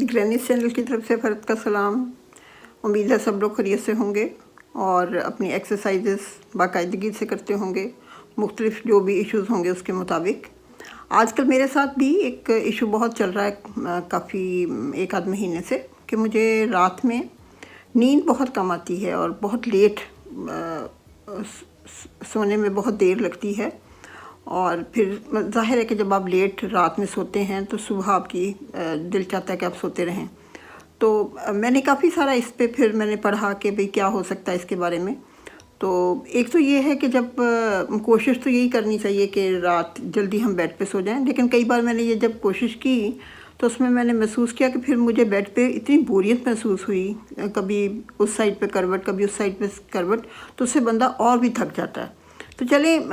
Grannies channel की तरफ से फ़रत का सलाम। उम्मीद है सब लोग खैरियत से होंगे और अपनी एक्सरसाइजेस बाकायदगी से करते होंगे, मुख्तलिफ जो भी इश्यूज़ होंगे उसके मुताबिक। आजकल मेरे साथ भी एक इशू बहुत चल रहा है काफ़ी एक आध महीने से कि मुझे रात में नींद बहुत कम आती है और बहुत लेट सोने में बहुत देर लगती है। और फिर ज़ाहिर है कि जब आप लेट रात में सोते हैं तो सुबह आपकी दिल चाहता है कि आप सोते रहें। तो मैंने काफ़ी सारा इस पे फिर मैंने पढ़ा कि भाई क्या हो सकता है इसके बारे में। तो एक तो ये है कि जब कोशिश तो यही करनी चाहिए कि रात जल्दी हम बेड पे सो जाएं, लेकिन कई बार मैंने ये जब कोशिश की तो उसमें मैंने महसूस किया कि फिर मुझे बेड पे इतनी बोरियत महसूस हुई, कभी उस साइड पे करवट कभी उस साइड पे करवट, तो उससे बंदा और भी थक जाता है। तो चलें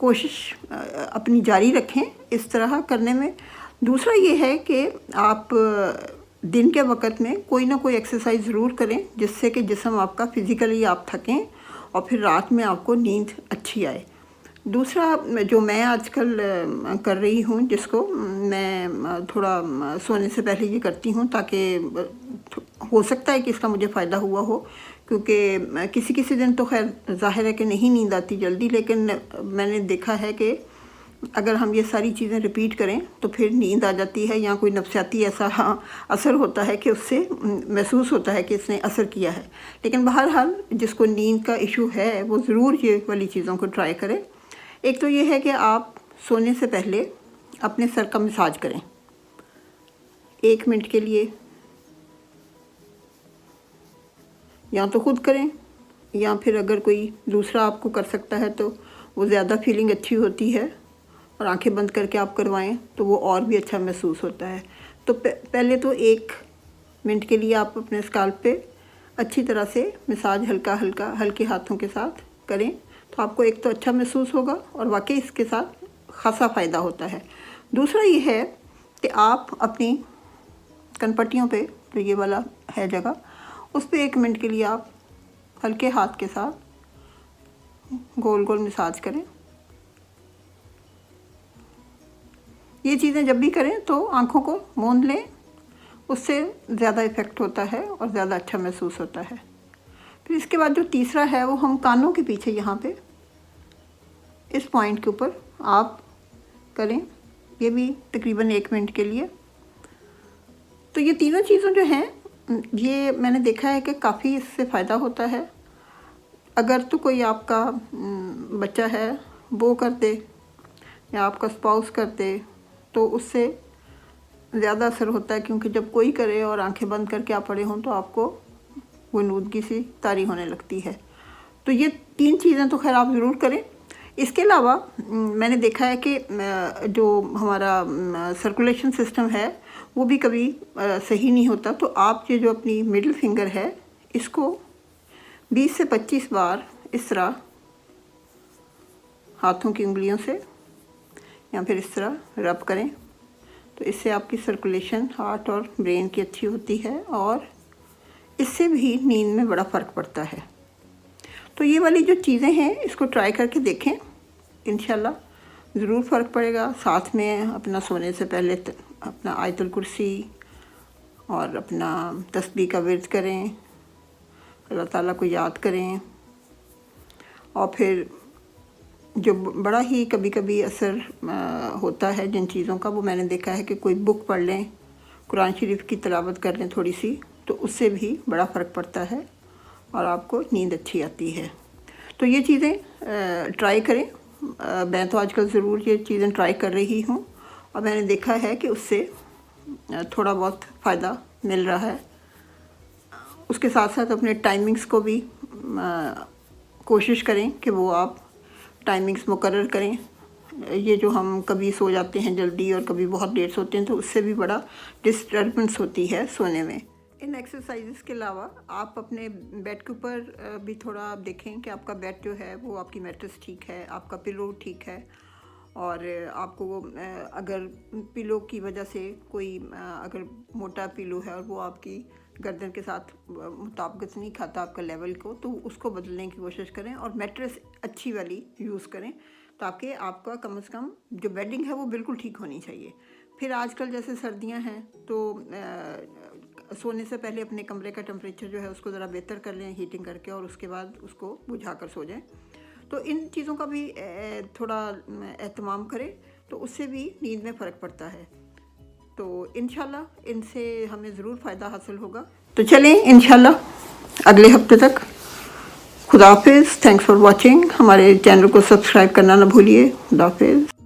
कोशिश अपनी जारी रखें इस तरह करने में। दूसरा ये है कि आप दिन के वक्त में कोई ना कोई एक्सरसाइज ज़रूर करें जिससे कि जिस्म आपका फिज़िकली आप थकें और फिर रात में आपको नींद अच्छी आए। दूसरा जो मैं आजकल कर रही हूँ, जिसको मैं थोड़ा सोने से पहले ये करती हूँ ताकि हो सकता है कि इसका मुझे फ़ायदा हुआ हो, क्योंकि किसी किसी दिन तो खैर ज़ाहिर है कि नहीं नींद आती जल्दी, लेकिन मैंने देखा है कि अगर हम ये सारी चीज़ें रिपीट करें तो फिर नींद आ जाती है, या कोई नफसियाती ऐसा असर होता है कि उससे महसूस होता है कि इसने असर किया है। लेकिन बहरहाल जिसको नींद का इशू है वो ज़रूर ये वाली चीज़ों को ट्राई करें। एक तो ये है कि आप सोने से पहले अपने सर का मसाज करें 1 मिनट के लिए, या तो ख़ुद करें या फिर अगर कोई दूसरा आपको कर सकता है तो वो ज़्यादा फीलिंग अच्छी होती है, और आंखें बंद करके आप करवाएं तो वो और भी अच्छा महसूस होता है। तो पहले तो 1 मिनट के लिए आप अपने स्काल्प पे अच्छी तरह से मसाज हल्का हल्का हल्के हाथों के साथ करें, तो आपको एक तो अच्छा महसूस होगा और वाकई इसके साथ ख़ासा फ़ायदा होता है। दूसरा ये है कि आप अपनी कनपट्टियों पे जो ये वाला है जगह, उस पर 1 मिनट के लिए आप हल्के हाथ के साथ गोल गोल मसाज करें। ये चीज़ें जब भी करें तो आँखों को मूंद लें, उससे ज़्यादा इफ़ेक्ट होता है और ज़्यादा अच्छा महसूस होता है। फिर इसके बाद जो तीसरा है वो हम कानों के पीछे यहाँ पे इस पॉइंट के ऊपर आप करें, ये भी तकरीबन 1 मिनट के लिए। तो ये तीनों चीज़ें जो हैं ये मैंने देखा है कि काफ़ी इससे फ़ायदा होता है। अगर तो कोई आपका बच्चा है वो कर दे या आपका स्पाउस कर दे तो उससे ज़्यादा असर होता है, क्योंकि जब कोई करे और आंखें बंद करके आप पड़े हों तो आपको वो नूदगी सी तारी होने लगती है। तो ये 3 चीज़ें तो खैर आप ज़रूर करें। इसके अलावा मैंने देखा है कि जो हमारा सर्कुलेशन सिस्टम है वो भी कभी सही नहीं होता, तो आप ये जो अपनी मिडिल फिंगर है इसको 20 से 25 बार इस तरह हाथों की उंगलियों से या फिर इस तरह रब करें, तो इससे आपकी सर्कुलेशन हार्ट और ब्रेन की अच्छी होती है और इससे भी नींद में बड़ा फ़र्क पड़ता है। तो ये वाली जो चीज़ें हैं इसको ट्राई करके देखें, इंशाल्लाह ज़रूर फ़र्क पड़ेगा। साथ में अपना सोने से पहले अपना आयतुल कुर्सी और अपना तस्बीह का विर्द करें, अल्लाह ताला को याद करें। और फिर जो बड़ा ही कभी कभी असर होता है जिन चीज़ों का, वो मैंने देखा है कि कोई बुक पढ़ लें, कुरान शरीफ की तिलावत कर लें थोड़ी सी, तो उससे भी बड़ा फ़र्क पड़ता है और आपको नींद अच्छी आती है। तो ये चीज़ें ट्राई करें। मैं तो आजकल ज़रूर ये चीज़ें ट्राई कर रही हूँ और मैंने देखा है कि उससे थोड़ा बहुत फ़ायदा मिल रहा है। उसके साथ साथ अपने टाइमिंग्स को भी कोशिश करें कि वो आप टाइमिंग्स मुकर्रर करें। ये जो हम कभी सो जाते हैं जल्दी और कभी बहुत लेट सोते हैं तो उससे भी बड़ा डिस्टर्बेंस होती है सोने में। इन एक्सरसाइजेस के अलावा आप अपने बेड के ऊपर भी थोड़ा आप देखें कि आपका बेड जो है वो आपकी मैट्रेस ठीक है, आपका पिलो ठीक है, और आपको वो अगर पिलो की वजह से कोई अगर मोटा पिलो है और वो आपकी गर्दन के साथ मुताबिकत नहीं खाता आपका लेवल को, तो उसको बदलने की कोशिश करें और मैट्रेस अच्छी वाली यूज़ करें, ताकि आपका कम से कम जो बेडिंग है वो बिल्कुल ठीक होनी चाहिए। फिर आजकल जैसे सर्दियां हैं तो सोने से पहले अपने कमरे का टेम्परेचर जो है उसको ज़रा बेहतर कर लें हीटिंग करके, और उसके बाद उसको बुझा कर सो जाएं। तो इन चीज़ों का भी थोड़ा एहतमाम करें तो उससे भी नींद में फ़र्क पड़ता है। तो इंशाल्लाह इनसे हमें ज़रूर फ़ायदा हासिल होगा। तो चलें इंशाल्लाह अगले हफ्ते तक। खुदा हाफिज़। Thanks for watching. हमारे चैनल को सब्सक्राइब करना ना भूलिए। खुदा हाफिज़।